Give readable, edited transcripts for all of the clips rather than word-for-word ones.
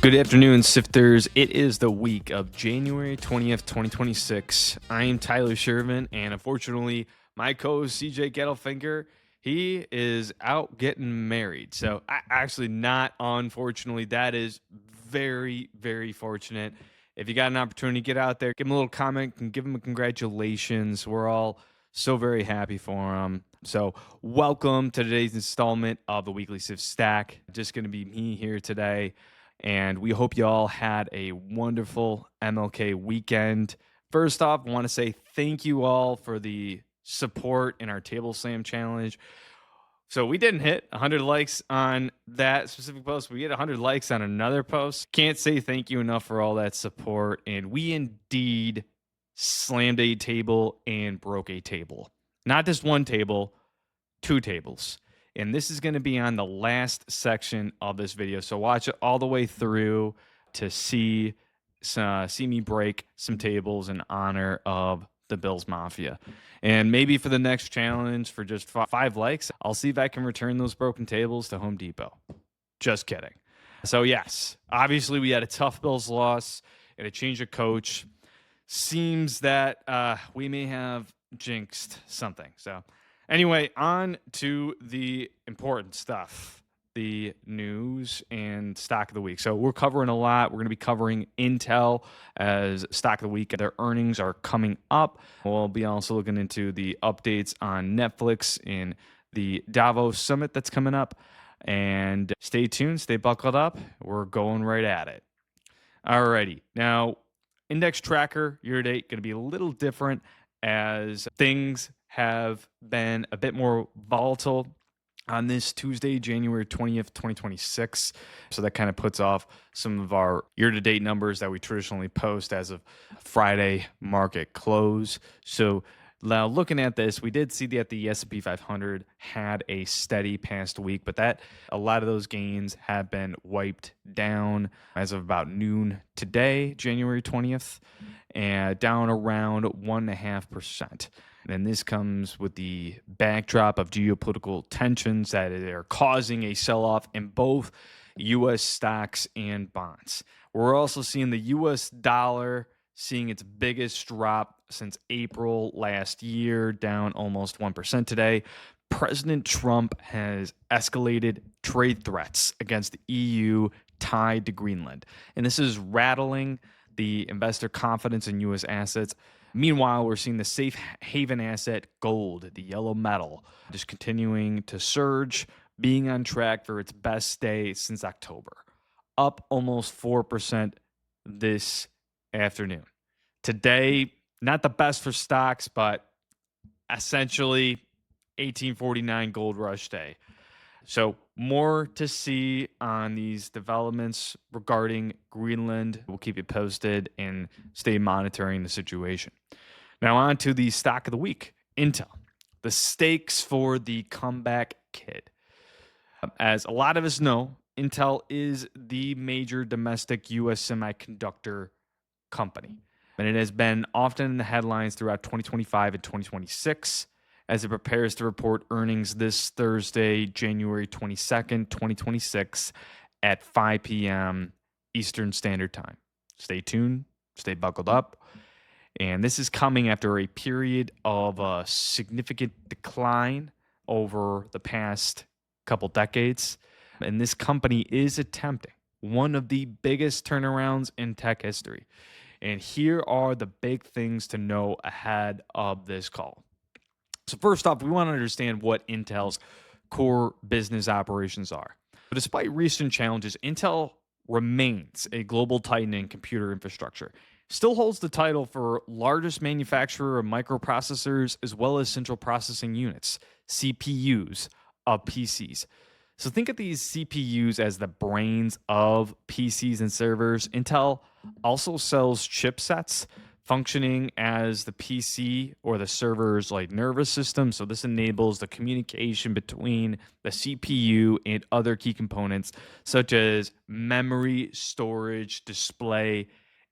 Good afternoon, Sifters. It is the week of January 20th, 2026. I am Tyler Sherven, and unfortunately, my co-host CJ Gettelfinger, he is out getting married. So, actually, not unfortunately, that is very, very fortunate. If you got an opportunity to get out there, give him a little comment and give him a congratulations. We're all so very happy for him. So, welcome to today's installment of the Weekly Sift Stack. Just going to be me here today. And we hope you all had a wonderful MLK weekend. First off, I want to say thank you all for the support in our Table Slam Challenge. So we didn't hit 100 likes on that specific post. We hit 100 likes on another post. Can't say thank you enough for all that support. And we indeed slammed a table and broke a table. Not just one table, two tables. And this is going to be on the last section of this video. So watch it all the way through to see me break some tables in honor of the Bills Mafia. And maybe for the next challenge, for just 5 likes, I'll see if I can return those broken tables to Home Depot. Just kidding. So yes, obviously we had a tough Bills loss and a change of coach. Seems that we may have jinxed something. So anyway, on to the important stuff, the news and stock of the week. So we're covering a lot. We're going to be covering Intel as stock of the week. Their earnings are coming up. We'll be also looking into the updates on Netflix and the Davos summit that's coming up. And stay tuned, stay buckled up. We're going right at it. Alrighty. Now, index tracker year-to-date going to be a little different as things have been a bit more volatile on this Tuesday, January 20th, 2026. So that kind of puts off some of our year-to-date numbers that we traditionally post as of Friday market close. So now looking at this, we did see that the S&P 500 had a steady past week, but that a lot of those gains have been wiped down as of about noon today, January 20th, and down around 1.5%. And this comes with the backdrop of geopolitical tensions that are causing a sell-off in both U.S. stocks and bonds. We're also seeing the U.S. dollar seeing its biggest drop since April last year, down almost 1% today. President Trump has escalated trade threats against the EU tied to Greenland. And this is rattling the investor confidence in U.S. assets. Meanwhile, we're seeing the safe haven asset gold, the yellow metal, just continuing to surge, being on track for its best day since October, up almost 4% this afternoon. Today, not the best for stocks, but essentially 1849 gold rush day. So more to see on these developments regarding Greenland. We'll keep you posted and stay monitoring the situation. Now on to the stock of the week, Intel. The stakes for the comeback kid. As a lot of us know, Intel is the major domestic U.S. semiconductor company. And it has been often in the headlines throughout 2025 and 2026. As it prepares to report earnings this Thursday, January 22nd, 2026 at 5 p.m. Eastern Standard Time. Stay tuned, stay buckled up. And this is coming after a period of a significant decline over the past couple decades. And this company is attempting one of the biggest turnarounds in tech history. And here are the big things to know ahead of this call. So first off, we want to understand what Intel's core business operations are. But despite recent challenges, Intel remains a global titan in computer infrastructure. Still holds the title for largest manufacturer of microprocessors as well as central processing units, CPUs, of PCs. So think of these CPUs as the brains of PCs and servers. Intel also sells chipsets functioning as the PC or the server's like nervous system. So this enables the communication between the CPU and other key components such as memory, storage, display,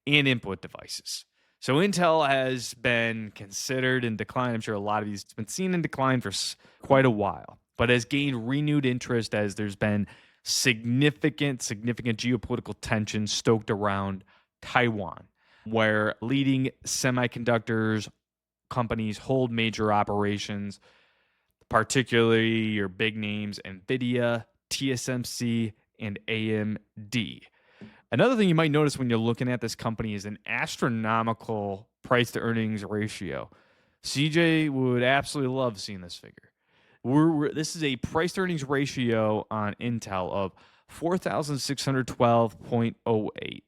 and input devices. So Intel has been considered in decline. I'm sure a lot of these have been seen in decline for quite a while, but has gained renewed interest as there's been significant geopolitical tension stoked around Taiwan, where leading semiconductors companies hold major operations, particularly your big names NVIDIA, TSMC, and AMD. Another thing you might notice when you're looking at this company is an astronomical price to earnings ratio. CJ would absolutely love seeing this figure. This is a price to earnings ratio on Intel of 4,612.08.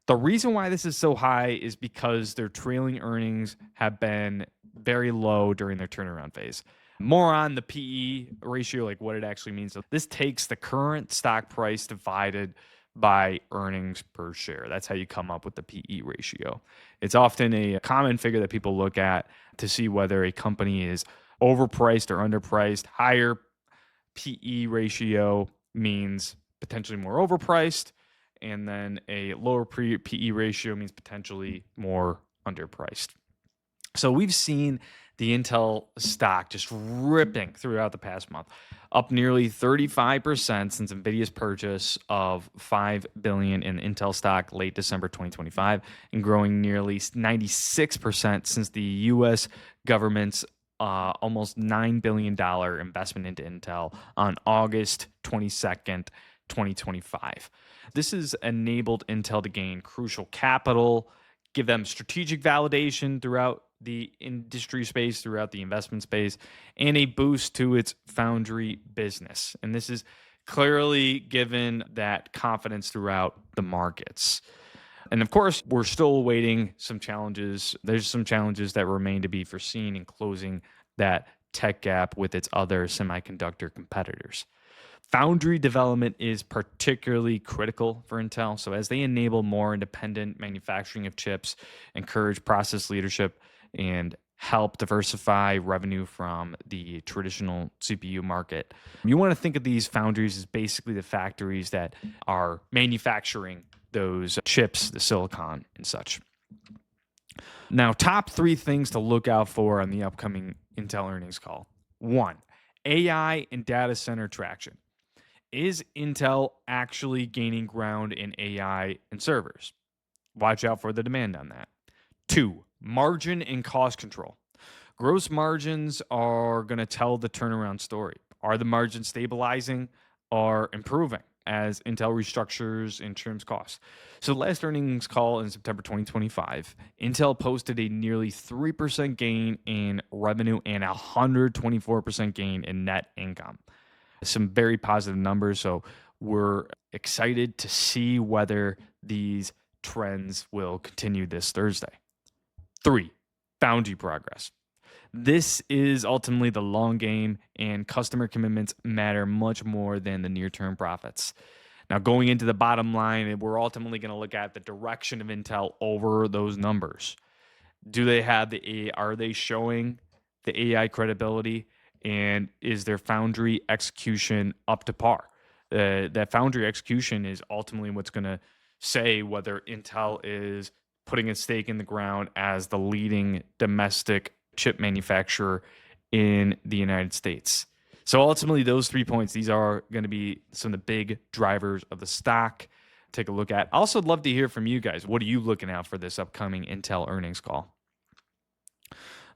The reason why this is so high is because their trailing earnings have been very low during their turnaround phase. More on the PE ratio, like what it actually means. So this takes the current stock price divided by earnings per share. That's how you come up with the PE ratio. It's often a common figure that people look at to see whether a company is overpriced or underpriced. Higher PE ratio means potentially more overpriced, and then a lower PE ratio means potentially more underpriced. So we've seen the Intel stock just ripping throughout the past month, up nearly 35% since NVIDIA's purchase of $5 billion in Intel stock late December 2025, and growing nearly 96% since the U.S. government's almost $9 billion investment into Intel on August 22nd, 2025. This has enabled Intel to gain crucial capital, give them strategic validation throughout the industry space, throughout the investment space, and a boost to its foundry business. And this is clearly given that confidence throughout the markets. And of course, we're still awaiting some challenges. There's some challenges that remain to be foreseen in closing that tech gap with its other semiconductor competitors. Foundry development is particularly critical for Intel. So as they enable more independent manufacturing of chips, encourage process leadership, and help diversify revenue from the traditional CPU market, you want to think of these foundries as basically the factories that are manufacturing those chips, the silicon and such. Now, top 3 things to look out for on the upcoming Intel earnings call. 1, AI and data center traction. Is Intel actually gaining ground in AI and servers? Watch out for the demand on that. 2, margin and cost control. Gross margins are going to tell the turnaround story. Are the margins stabilizing or improving as Intel restructures and trims costs? So last earnings call in September 2025, Intel posted a nearly 3% gain in revenue and 124% gain in net income. Some very positive numbers. So we're excited to see whether these trends will continue this Thursday. 3, foundry progress. This is ultimately the long game, and customer commitments matter much more than the near-term profits. Now, going into the bottom line, we're ultimately going to look at the direction of Intel over those numbers. Do they have the AI? Are they showing the AI credibility? And is their foundry execution up to par? That foundry execution is ultimately what's going to say whether Intel is putting a stake in the ground as the leading domestic chip manufacturer in the United States. So ultimately, those 3 points, these are going to be some of the big drivers of the stock. Take a look at. I also love to hear from you guys. What are you looking out for this upcoming Intel earnings call?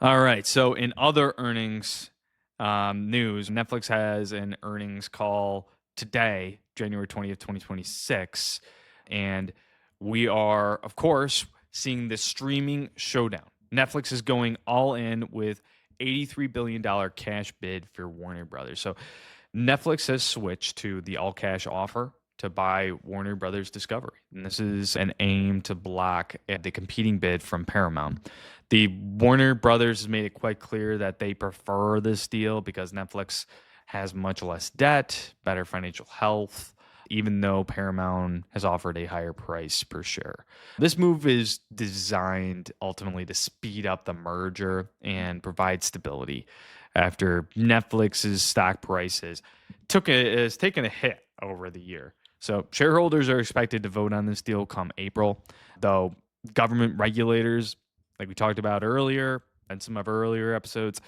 All right. So in other earnings news, Netflix has an earnings call today, January 20th, 2026. And we are, of course, seeing the streaming showdown. Netflix is going all in with $83 billion cash bid for Warner Brothers. So Netflix has switched to the all-cash offer to buy Warner Brothers Discovery. And this is an aim to block the competing bid from Paramount. The Warner Brothers has made it quite clear that they prefer this deal because Netflix has much less debt, better financial health, even though Paramount has offered a higher price per share. This move is designed ultimately to speed up the merger and provide stability after Netflix's stock prices has taken a hit over the year. So shareholders are expected to vote on this deal come April, though government regulators, like we talked about earlier in some of our earlier episodes,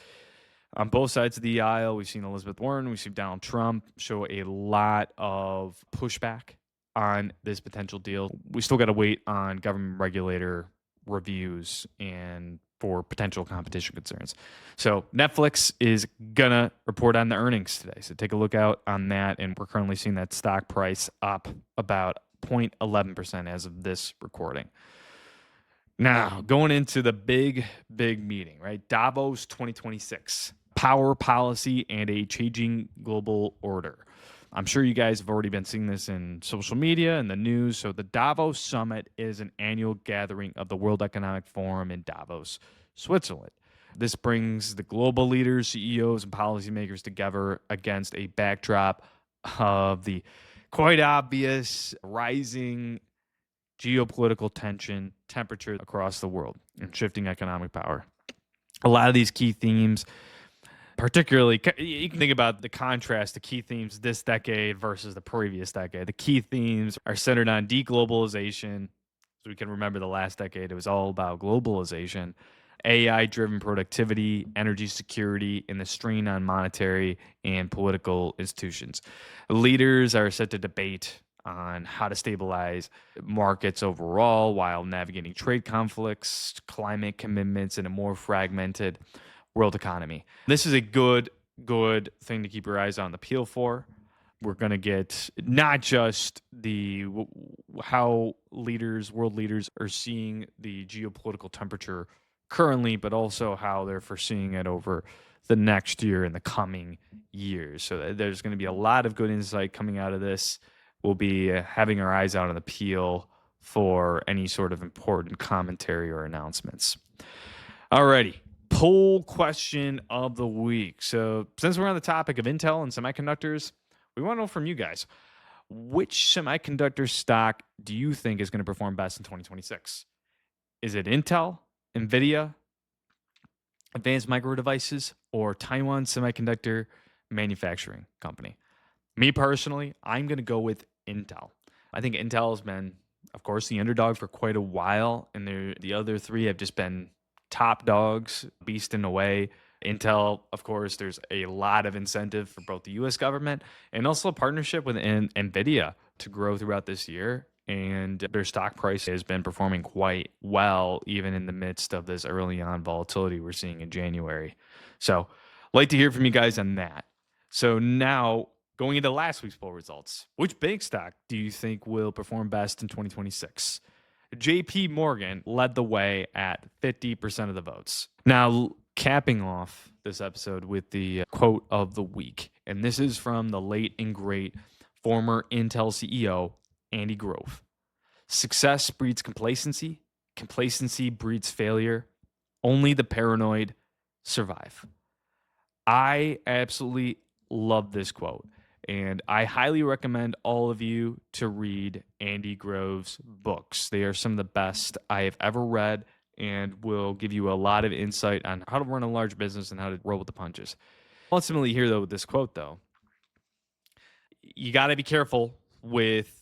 On both sides of the aisle, we've seen Elizabeth Warren, we've seen Donald Trump show a lot of pushback on this potential deal. We still got to wait on government regulator reviews and for potential competition concerns. So Netflix is going to report on the earnings today. So take a look out on that. And we're currently seeing that stock price up about 0.11% as of this recording. Now, going into the big meeting, right? Davos 2026, power policy and a changing global order. I'm sure you guys have already been seeing this in social media and the news. So the Davos Summit is an annual gathering of the World Economic Forum in Davos, Switzerland. This brings the global leaders, CEOs, and policymakers together against a backdrop of the quite obvious rising geopolitical tension, temperature across the world, and shifting economic power. A lot of these key themes, particularly, you can think about the contrast, the key themes this decade versus the previous decade. The key themes are centered on deglobalization. So we can remember the last decade, it was all about globalization, AI-driven productivity, energy security, and the strain on monetary and political institutions. Leaders are set to debate on how to stabilize markets overall while navigating trade conflicts, climate commitments, and a more fragmented world economy. This is a good thing to keep your eyes on the peel for. We're going to get not just how world leaders are seeing the geopolitical temperature currently, but also how they're foreseeing it over the next year and the coming years. So there's going to be a lot of good insight coming out of this. We'll be having our eyes out on the peel for any sort of important commentary or announcements. Alrighty, poll question of the week. So since we're on the topic of Intel and semiconductors, we want to know from you guys, which semiconductor stock do you think is going to perform best in 2026? Is it Intel, NVIDIA, Advanced Micro Devices, or Taiwan Semiconductor Manufacturing Company? Me personally, I'm going to go with Intel. I think Intel has been, of course, the underdog for quite a while, and the other three have just been top dogs, beasting away. Intel, of course, there's a lot of incentive for both the U.S. government and also a partnership with NVIDIA to grow throughout this year. And their stock price has been performing quite well, even in the midst of this early on volatility we're seeing in January. So I'd like to hear from you guys on that. So now, going into last week's poll results, which bank stock do you think will perform best in 2026? JP Morgan led the way at 50% of the votes. Now, capping off this episode with the quote of the week, and this is from the late and great former Intel CEO, Andy Grove. Success breeds complacency. Complacency breeds failure. Only the paranoid survive. I absolutely love this quote, and I highly recommend all of you to read Andy Grove's books. They are some of the best I have ever read and will give you a lot of insight on how to run a large business and how to roll with the punches. Ultimately, here, though, with this quote, though, you got to be careful with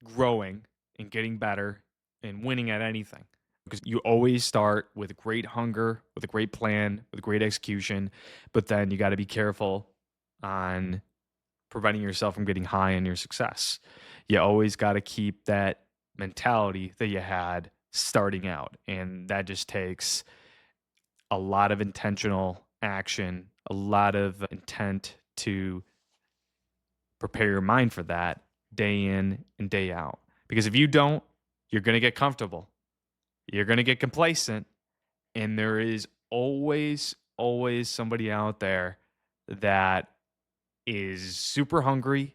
growing and getting better and winning at anything, because you always start with great hunger, with a great plan, with great execution, but then you got to be careful on preventing yourself from getting high on your success. You always got to keep that mentality that you had starting out, and that just takes a lot of intentional action, a lot of intent to prepare your mind for that day in and day out. Because if you don't, you're going to get comfortable. You're going to get complacent. And there is always somebody out there that is super hungry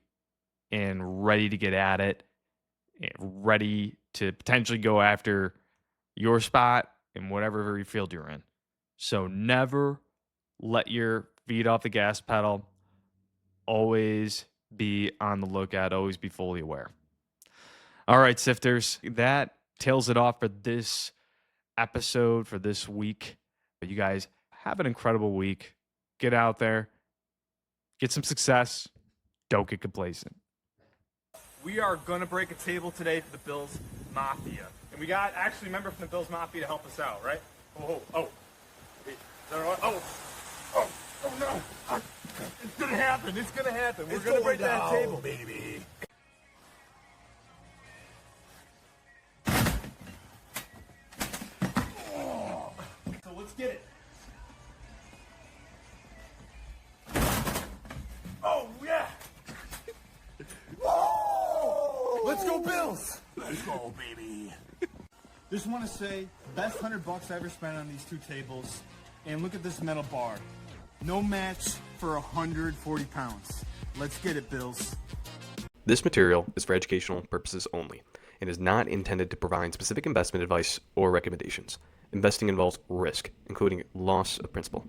and ready to get at it, and ready to potentially go after your spot in whatever field you're in. So never let your feet off the gas pedal. Always be on the lookout, always be fully aware. All right, sifters, that tails it off for this episode, for this week. But you guys have an incredible week. Get out there, get some success, don't get complacent. We are going to break a table today for the Bills Mafia. And we got actually a member from the Bills Mafia to help us out, right? Oh. Is that all right? Oh. Oh no! It's gonna happen. It's gonna happen. We're gonna break that table, baby. So let's get it. Oh yeah! Whoa! Let's go, Bills! Let's go, baby. Just want to say, best $100 I ever spent on these two tables. And look at this metal bar. No match for 140 pounds. Let's get it, Bills. This material is for educational purposes only and is not intended to provide specific investment advice or recommendations. Investing involves risk, including loss of principal.